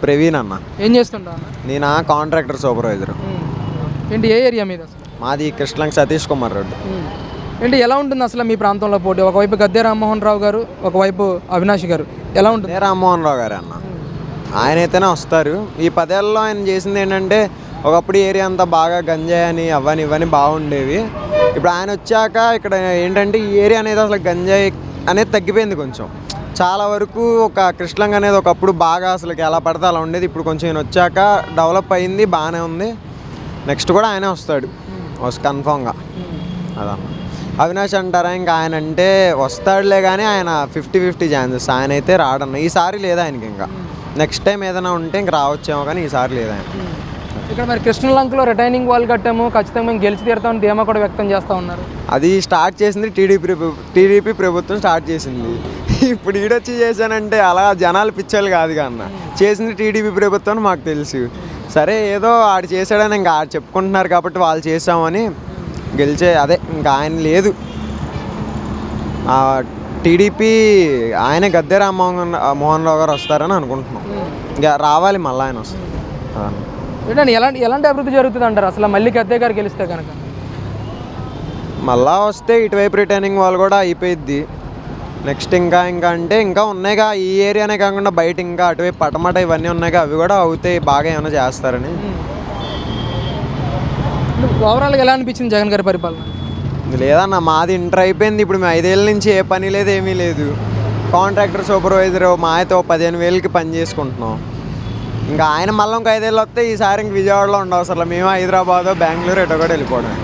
ప్రవీణ్ అన్న. ఏం చేస్తుంటా అన్న? నేను కాంట్రాక్టర్ సూపర్వైజర్. ఏంటి ఏ ఏరియా మీద అసలు? మాది కృష్ణలంక సతీష్ కుమార్ రోడ్డు. ఏంటి ఎలా ఉంటుంది అసలు మీ ప్రాంతంలో పోటీ? ఒకవైపు గద్దె రామ్మోహన్ రావు గారు, ఒకవైపు అవినాష్ గారు, ఎలా ఉంటుంది? రామ్మోహన్ రావు గారు అన్న, ఆయన అయితేనే వస్తారు. ఈ 10 ఏళ్ళలో ఆయన చేసింది ఏంటంటే, ఒకప్పుడు ఏరియా అంతా బాగా గంజాయి అని అవని ఇవన్నీ బాగుండేవి. ఇప్పుడు ఆయన వచ్చాక ఇక్కడ ఏంటంటే ఈ ఏరియా అనేది అసలు గంజాయి అనేది తగ్గిపోయింది కొంచెం. చాలా వరకు ఒక కృష్ణలంక అనేది ఒకప్పుడు బాగా అసలు ఎలా పడితే అలా ఉండేది. ఇప్పుడు కొంచెం ఈయన వచ్చాక డెవలప్ అయింది, బాగానే ఉంది. నెక్స్ట్ కూడా ఆయనే వస్తాడు కన్ఫామ్గా. అదన్న. అవినాష్ అంటారా? ఇంకా ఆయన అంటే వస్తాడులే కానీ ఆయన 50-50 ఛాన్సెస్. ఆయన అయితే రాడన్న ఈసారి లేదు ఆయనకి. ఇంకా నెక్స్ట్ టైం ఏదైనా ఉంటే ఇంక రావచ్చేమో కానీ ఈసారి లేదు ఆయన. ఇక్కడ మరి కృష్ణలంకలో రిటైనింగ్ వాల్ కట్టాము, ఖచ్చితంగా మేము గెలిచి తీరుతామని ధీమా కూడా వ్యక్తం చేస్తూ ఉన్నారు. అది స్టార్ట్ చేసింది టీడీపీ ప్రభుత్వం స్టార్ట్ చేసింది. ఇప్పుడు ఈడొచ్చి చేశానంటే అలా జనాలు పిచ్చోళ్ళు కాదు అన్న, చేసింది టీడీపీ ప్రభుత్వం మాకు తెలుసు. సరే ఏదో ఆడు చేశాడని ఇంకా ఆడు చెప్పుకుంటున్నారు కాబట్టి వాళ్ళు చేసామని గెలిచే అదే. ఇంకా ఆయన లేదు. టీడీపీ ఆయనే గద్దె రామ్మోహన్ రావు గారు వస్తారని అనుకుంటున్నాం. ఇంకా రావాలి, మళ్ళీ ఆయన వస్తారు. ఏంటంటే ఎలాంటి అభివృద్ధి జరుగుతుంది అంటారు అసలు మళ్ళీ గద్దె గారు గెలిస్తే కనుక? మళ్ళా వస్తే ఇటువైపు రిటర్నింగ్ వాళ్ళు కూడా అయిపోయిద్ది. నెక్స్ట్ ఇంకా అంటే ఇంకా ఉన్నాయిగా ఈ ఏరియానే కాకుండా బయట ఇంకా అటువైపు పటమట ఇవన్నీ ఉన్నాయిగా, అవి కూడా అవుతాయి. బాగా ఏమైనా చేస్తారని. ఓవరాల్గా ఎలా అనిపించింది జగన్ గారి పరిపాలన? లేదన్న, మాది ఇంటర్ అయిపోయింది. ఇప్పుడు మేము 5 ఏళ్ళ నుంచి ఏ పని లేదు, ఏమీ లేదు. కాంట్రాక్టర్ సూపర్వైజర్ మా అయితే 15,000కి పని చేసుకుంటున్నాం. ఇంకా ఆయన మళ్ళీ ఇంకో 5 ఏళ్ళు వస్తే ఈసారి ఇంక విజయవాడలో ఉండవసరం, మేము హైదరాబాద్ బెంగళూరు ఎటో కూడా వెళ్ళిపోవడం.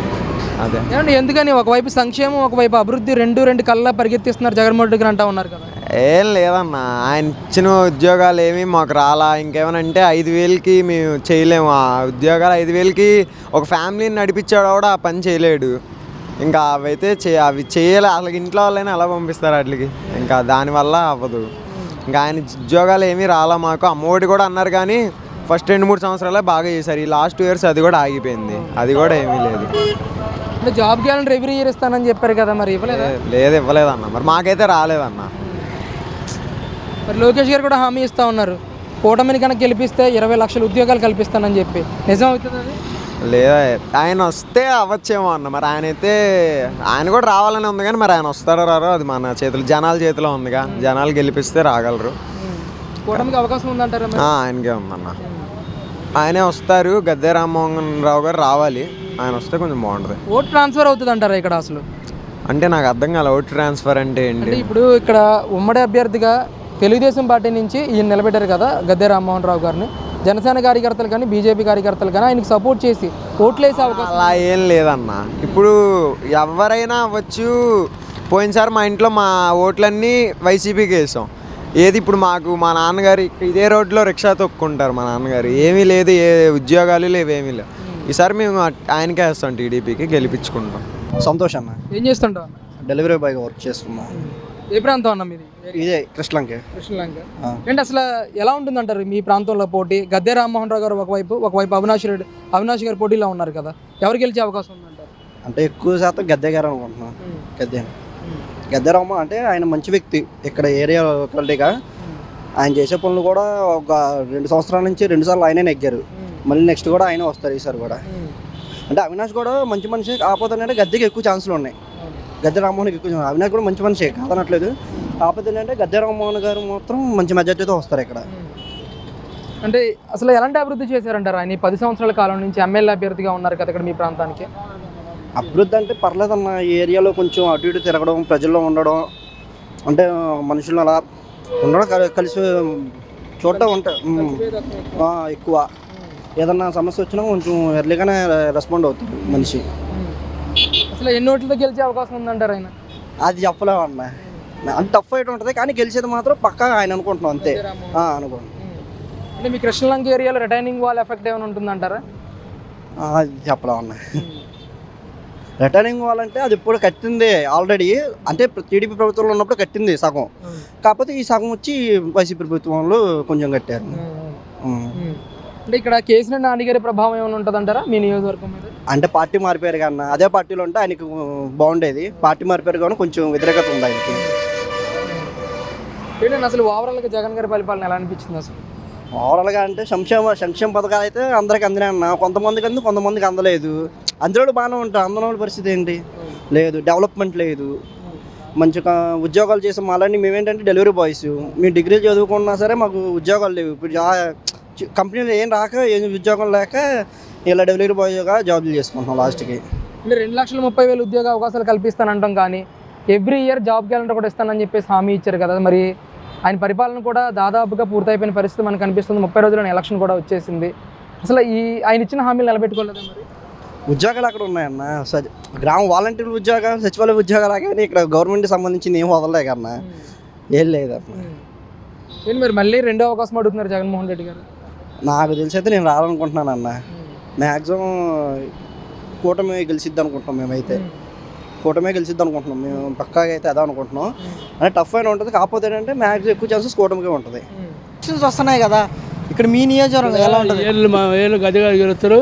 అదే ఏమంటే ఎందుకని ఒకవైపు సంక్షేమం, ఒకవైపు అభివృద్ధి రెండు కళ్ళ పరిగెత్తిస్తున్నారు జగన్మోహన్ రెడ్డి గారు అంటూ ఉన్నారు కదా? ఏం లేదన్న, ఆయన ఇచ్చిన ఉద్యోగాలు ఏమీ మాకు రాలా. ఇంకేమనంటే 5,000కి మేము చేయలేము ఆ ఉద్యోగాలు. 5,000కి ఒక ఫ్యామిలీని నడిపించాడు కూడా ఆ పని చేయలేడు. ఇంకా అవైతే అవి చేయాలి. అసలు ఇంట్లో వాళ్ళైనా ఎలా పంపిస్తారు వాటికి? ఇంకా దానివల్ల అవ్వదు. ఇంకా ఆయన ఉద్యోగాలు ఏమీ రాలా మాకు. అమ్మఒడి కూడా అన్నారు కానీ ఫస్ట్ 2-3 సంవత్సరాలే బాగా చేశారు. ఈ లాస్ట్ 2 years అది కూడా ఆగిపోయింది. అది కూడా ఏమీ లేదు. అంటే జాబ్ క్యాలెండర్ ఎవ్రీ ఇయర్ ఇస్తానని చెప్పారు కదా, మరి ఇవ్వలేదా? లేదు, ఇవ్వలేదన్న. మరి మాకైతే రాలేదన్న. మరి లోకేష్ గారు కూడా హామీ ఇస్తూ ఉన్నారు, కూటమిని కనుక గెలిపిస్తే 20 లక్షల ఉద్యోగాలు కల్పిస్తానని చెప్పి. నిజం అవుతుంది అది? లేదా, ఆయన వస్తే అవ్వచ్చేమో అన్న. మరి ఆయన కూడా రావాలని ఉంది కానీ మరి ఆయన వస్తారో రారో అది మన చేతులు, జనాల చేతిలో ఉందిగా. జనాలు గెలిపిస్తే రాగలరు. కూటమికి అవకాశం ఉందంటారా? ఆయనకే ఉందన్న. ఆయనే వస్తారు. గద్దె రామ్మోహన్ రావు గారు రావాలి. ఆయన వస్తే కొంచెం బాగుంటుంది. ఓట్ ట్రాన్స్ఫర్ అవుతుంది అంటారా ఇక్కడ అసలు? అంటే నాకు అర్థం కాలే, ఓట్ ట్రాన్స్ఫర్ అంటే ఏంటి? ఇప్పుడు ఇక్కడ ఉమ్మడి అభ్యర్థిగా తెలుగుదేశం పార్టీ నుంచి ఈయన నిలబెట్టారు కదా గద్దె రామ్మోహన్ రావు గారిని. జనసేన కార్యకర్తలు కానీ బీజేపీ కార్యకర్తలు కానీ ఆయనకి సపోర్ట్ చేసి ఓట్లు వేసే అవకాశం అలా ఏం లేదన్న. ఇప్పుడు ఎవరైనా అవ్వచ్చు. పోయినసారి మా ఇంట్లో మా ఓట్లన్నీ వైసీపీకి వేసాం. ఏది ఇప్పుడు మాకు మా నాన్నగారు ఇదే రోడ్లో రిక్షా తొక్కుంటారు మా నాన్నగారు. ఏమీ లేదు, ఏ ఉద్యోగాలు లేవు, ఏమీ లేవు. ఈసారి మేము ఆయనకే వేస్తాం, టీడీపీకి గెలిపించుకుంటాం. సంతోష్ అన్న. ఏం చేస్తుంటాం? డెలివరీ బాయ్గా వర్క్ చేస్తున్నాం. ఏ ప్రాంతం అన్న మీది? ఇదే కృష్ణలంక. ఏంటి అసలు ఎలా ఉంటుంది అంటారు మీ ప్రాంతంలో పోటీ? గద్దె రామ్మోహన్ రావు గారు ఒకవైపు అవినాష్ గారు పోటీలో ఉన్నారు కదా, ఎవరు గెలిచే అవకాశం ఉందంటారు? అంటే ఎక్కువ శాతం గద్దె గారు అనుకుంటున్నాను. గద్దె రామ అంటే ఆయన మంచి వ్యక్తి. ఇక్కడ ఏరియా లోకల్గా ఆయన చేసే పనులు కూడా ఒక 2 సంవత్సరాల నుంచి 2 సార్లు ఆయనే నెగ్గారు. మళ్ళీ నెక్స్ట్ కూడా ఆయన వస్తారు ఈసారి కూడా. అంటే అవినాష్ కూడా మంచి మనిషి, కాకపోతే అంటే గద్దెకి ఎక్కువ ఛాన్సులు ఉన్నాయి. గద్దె రామ్మోహన్కి ఎక్కువ. అవినాష్ కూడా మంచి మనిషి కాదనట్లేదు, కాకపోతే ఏంటంటే గద్దె రామ్మోహన్ గారు మాత్రం మంచి మెజార్టీతో వస్తారు ఇక్కడ. అంటే అసలు ఎలాంటి అభివృద్ధి చేశారంటారు ఆయన 10 సంవత్సరాల కాలం నుంచి ఎమ్మెల్యే అభ్యర్థిగా ఉన్నారు కదా ఇక్కడ మీ ప్రాంతానికి? అభివృద్ధి అంటే పర్లేదన్న. ఈ ఏరియాలో కొంచెం అటు ఇటు తిరగడం, ప్రజల్లో ఉండడం, అంటే మనుషులు అలా ఉండడం, కలిసి చూడటం ఉంటాయి ఎక్కువ. ఏదన్నా సమస్య వచ్చినా కొంచెం ఎర్లీగానే రెస్పాండ్ అవుతుంది మనిషి. అసలు ఎన్ని ఓట్లతో గెలిచే అవకాశం ఉందంటారు ఆయన? అది చెప్పలేము అన్న. అంత టఫ్ ఫైట్ ఉంటుంది కానీ గెలిచేది మాత్రం పక్కా ఆయన అనుకుంటున్నాం, అంతే అనుకోండి. అంటే మీ కృష్ణలంక ఏరియాలో రిటైనింగ్ వాల్ ఎఫెక్ట్ ఏమైనా ఉంటుందంటారా? అది చెప్పలేము అన్న. రిటర్నింగ్ వాల్ అంటే అది ఇప్పుడు కట్టింది ఆల్రెడీ. అంటే టీడీపీ ప్రభుత్వంలో ఉన్నప్పుడు కట్టింది సగం, కాకపోతే ఈ సగం వచ్చి వైసీపీ ప్రభుత్వంలో కొంచెం కట్టారు. అంటే ఇక్కడ కేసీఆర్ నాని గారి ప్రభావం ఏమైనా ఉంటుంది అంటారా మీ నియోజకవర్గం మీద? అంటే పార్టీ మారిపోయారు కన్నా, అదే పార్టీలో ఉంటే ఆయనకు బాగుండేది. పార్టీ మారిపోయారు కానీ కొంచెం వ్యతిరేకత ఉంది ఆయనకి. అసలు ఓవరాల్గా జగన్ గారి పరిపాలన ఎలా అనిపించింది అసలు? ఓవరాల్గా అంటే సంక్షేమ పథకాలు అయితే అందరికి అందినాయి అన్న. కొంతమందికి అంది, కొంతమందికి అందలేదు. అందులో బాగానే ఉంటారు. అందరి పరిస్థితి ఏంటి? లేదు, డెవలప్మెంట్ లేదు. మంచిగా ఉద్యోగాలు చేసే మాలని మేమేంటంటే డెలివరీ బాయ్స్. మేము డిగ్రీలు చదువుకున్నా సరే మాకు ఉద్యోగాలు లేవు. ఇప్పుడు కంపెనీలు ఏం రాక, ఏం ఉద్యోగం లేక ఇలా డెలివరీ బాయ్గా జాబ్లు చేసుకుంటున్నాం లాస్ట్కి. అంటే 2,30,000 ఉద్యోగ అవకాశాలు కల్పిస్తానంటాం, కానీ ఎవ్రీ ఇయర్ జాబ్ క్యాలెండర్ కూడా ఇస్తానని చెప్పేసి హామీ ఇచ్చారు కదా. మరి ఆయన పరిపాలన కూడా దాదాపుగా పూర్తయిపోయిన పరిస్థితి మనకు కనిపిస్తుంది. 30 రోజుల్లో ఎలక్షన్ కూడా వచ్చేసింది. అసలు ఆయన ఇచ్చిన హామీలు నిలబెట్టుకోలేదా మరి? ఉద్యోగాలు అక్కడ ఉన్నాయన్న. గ్రామ వాలంటీర్ల ఉద్యోగాలు, సచివాలయ ఉద్యోగాలు కానీ ఇక్కడ గవర్నమెంట్కి సంబంధించింది ఏం వదలలే కన్నా, ఏం లేదన్న. ఏంటి మరి మళ్ళీ రెండో అవకాశం అడుగుతున్నారు జగన్మోహన్ రెడ్డి గారు? నాకు తెలిసి అయితే నేను రావాలనుకుంటున్నాను అన్న. మ్యాక్సిమం కూటమి గెలిచిద్ది అనుకుంటున్నాం. మేమైతే కూటమే గెలిచిద్ది అనుకుంటున్నాం. మేము పక్కాగా అయితే అదే అనుకుంటున్నాం. అంటే టఫ్ అయినా ఉంటుంది. కాకపోతే ఏంటంటే మ్యాక్సిమం ఎక్కువ ఛాన్సెస్ కూటమికే ఉంటుంది. ఎలక్షన్స్ వస్తున్నాయి కదా, ఇక్కడ మీ నియోజకవర్గం ఎలా ఉంటుంది? ఏళ్ళు గదిగా గెలుస్తారు.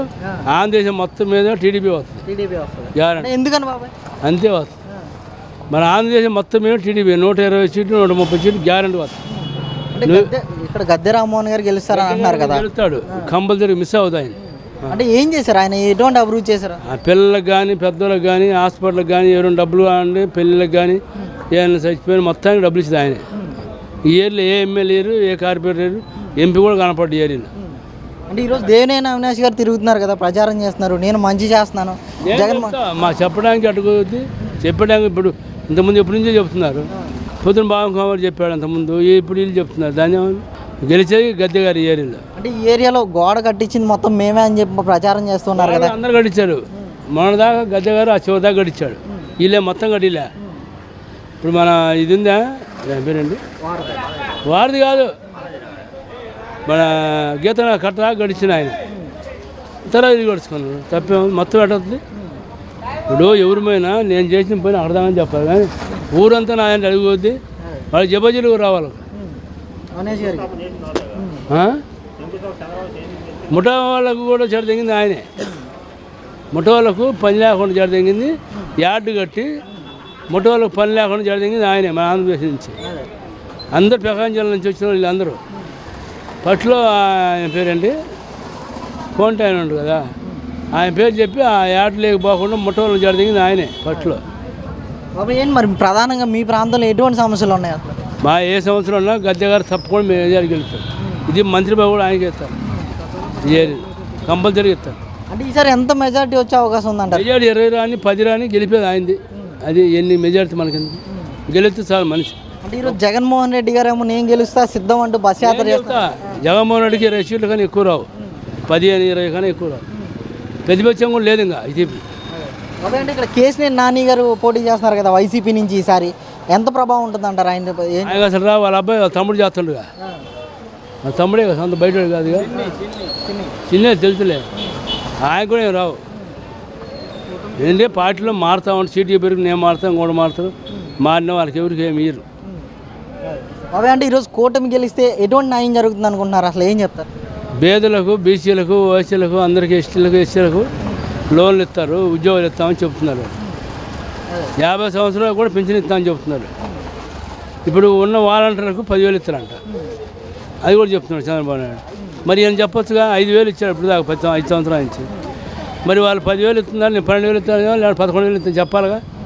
ఆంధ్రదేశం మొత్తం మీద టీడీపీ వస్తుంది. టీడీపీ వస్తుంది. గ్యారంటీ ఎందుకని బాబాయ్? అంతే వస్తుంది. మన ఆంధ్రదేశం మొత్తం మీద టీడీపీ 120 సీట్లు, 130 సీట్లు గ్యారంటీ వస్తుంది. అంటే ఇక్కడ గద్దె రామ్మోహన్ గారు గెలుస్తారని అంటున్నారు కదా. గెలుస్తాడు, కంపల్సరీ మిస్ అవుతుంది ఆయన. అంటే ఏం చేశారు ఆయన? ఎటువంటి అభివృద్ధి చేశారు? ఆ పిల్లలకు కానీ, పెద్దలకు కానీ, హాస్పిటల్కి కానీ, ఎవరైనా డబ్బులు కావాలంటే పెళ్ళిళ్ళకి కానీ, ఏమైనా చచ్చిపోయిన మొత్తానికి డబ్బులు ఇస్తుంది ఆయన. ఈ ఏరియాలో ఏ ఎమ్మెల్యే, ఏ కార్పొరేటర్, ఎంపీ కూడా కనపడ్డ ఏరియాలో. అంటే ఈరోజు దేవినేని అవినాష్ గారు తిరుగుతున్నారు కదా, ప్రచారం చేస్తున్నారు, నేను మంచి చేస్తున్నాను జగన్. మా చెప్పడానికి అటుకొద్ది చెప్పడానికి ఇప్పుడు ఇంతకుముందు ఎప్పటి నుంచో చెప్తున్నారు. పొద్దున బాబు కావాలి చెప్పాడు అంతకుముందు, ఇప్పుడు వీళ్ళు చెప్తున్నారు. దాన్ని గెలిచేది గద్దె గారి ఏరియాలో. అంటే ఈ ఏరియాలో గోడ కట్టించింది మొత్తం మేమే అని చెప్పి ప్రచారం చేస్తున్నారు కదా. అందరు గడిచారు. మొన్నదాకా గద్దె గారు ఆ చివరిదాకా గడిచాడు. వీళ్ళే మొత్తం గడిలే. ఇప్పుడు మన ఇది ఉందా పేరండి, వారిది కాదు, మన గీత కట్ట గడిచిన ఆయన తర్వాత ఇది గడుచుకున్నాడు. తప్పేమో మొత్తం పెట్టద్ది. ఇప్పుడు ఎవరిమైనా నేను చేసిన పని అర్థమని చెప్పాలి, కానీ ఊరంతా నా ఆయన అడిగిపోద్ది. వాళ్ళకి జబజీలు రావాలి. అవినాష్ గారికి ముఠా వాళ్ళకు కూడా చెడ తెగింది ఆయనే. ముఠా వాళ్ళకు పని లేకుండా చెడ తెగింది. యార్డు కట్టి ముఠా వాళ్ళకు పని లేకుండా చెడ తెగింది ఆయనే, మన ఆంధ్రప్రదేశ్ నుంచి. అందరు ప్రకాశం జిల్లా నుంచి వచ్చిన వాళ్ళు అందరూ. ఫస్ట్లో ఆయన పేరేంటి, కోంట ఆయన ఉండు కదా, ఆయన పేరు చెప్పి ఆ యార్డు లేకపోకుండా ముఠా వాళ్ళకి చెడ తెగింది ఆయనే ఫస్ట్లో. బాబా ఏంటి మరి ప్రధానంగా మీ ప్రాంతంలో ఎటువంటి సమస్యలు ఉన్నాయి అసలు? మా ఏ సంవత్సరం ఉన్నా గద్దె గారు తప్పకుండా మెజారిటీ గెలుస్తారు. ఇది మంత్రి బాబు కూడా ఆయనకి ఇస్తారు. ఈ ఏరియా కంపల్సరీ ఇస్తారు. అంటే ఈసారి ఎంత మెజారిటీ వచ్చే అవకాశం ఉందంటారు? మెజారిటీ 20 రాని 10 రాని గెలిపేది ఆయనది. అది ఎన్ని మెజారిటీ మనకి గెలిస్తే చాలు మనిషి. అంటే ఈరోజు జగన్మోహన్ రెడ్డి గారు ఏమో నేను గెలుస్తా సిద్ధం అంటూ బస్ యాత్ర చేస్తా. జగన్మోహన్ రెడ్డికి 20 సీట్లు కానీ ఎక్కువ రావు, 10 అని 20 కానీ ఎక్కువ రావు. ప్రతిపక్షం కూడా లేదు ఇంకా ఇది. అంటే ఇక్కడ కేసీఆర్ నాని గారు పోటీ చేస్తున్నారు కదా వైసీపీ నుంచి. ఈసారి ఎంత ప్రభావం ఉంటుంది అంటారు ఆయన? ఆయన అసలు రా, వాళ్ళ అబ్బాయి వాళ్ళ తమ్ముడు చేస్తుండగా. వాళ్ళ తమ్ముడే కదా, సొంత బయట కాదుగా, చిన్న తెలుసులే. ఆయన కూడా ఏం రావు. ఏంటంటే పార్టీలో మారుతా ఉంటే సీటు పెరిగి నేను మారుతాను, ఇంకోటి మారుతారు. మారిన వాళ్ళకి ఎవరికి ఏమి ఇయ్యరు. అవే అంటే ఈరోజు కూటమి గెలిస్తే ఎటువంటి న్యాయం జరుగుతుంది అనుకుంటున్నారు? అసలు ఏం చెప్తారు? పేదలకు, బీసీలకు, ఓసీలకు, అందరికీ ఎస్టీలకు, ఎస్సీలకు లోన్లు ఇస్తారు, ఉద్యోగాలు ఇస్తామని చెప్తున్నారు. 50 సంవత్సరాలు కూడా పెన్షన్ ఇస్తామని చెప్తున్నారు. ఇప్పుడు ఉన్న వాలంటీర్లకు 10,000 ఇస్తారంట, అది కూడా చెప్తున్నాడు చంద్రబాబు నాయుడు. మరి ఈయన చెప్పొచ్చుగా 5,000 ఇచ్చాడు ఇప్పుడు దాకా 5 సంవత్సరాల నుంచి. మరి వాళ్ళు 10,000 ఇస్తున్నారు, నేను 12,000 ఇస్తాను, లేదా 11,000 ఇస్తాను చెప్పాలిగా.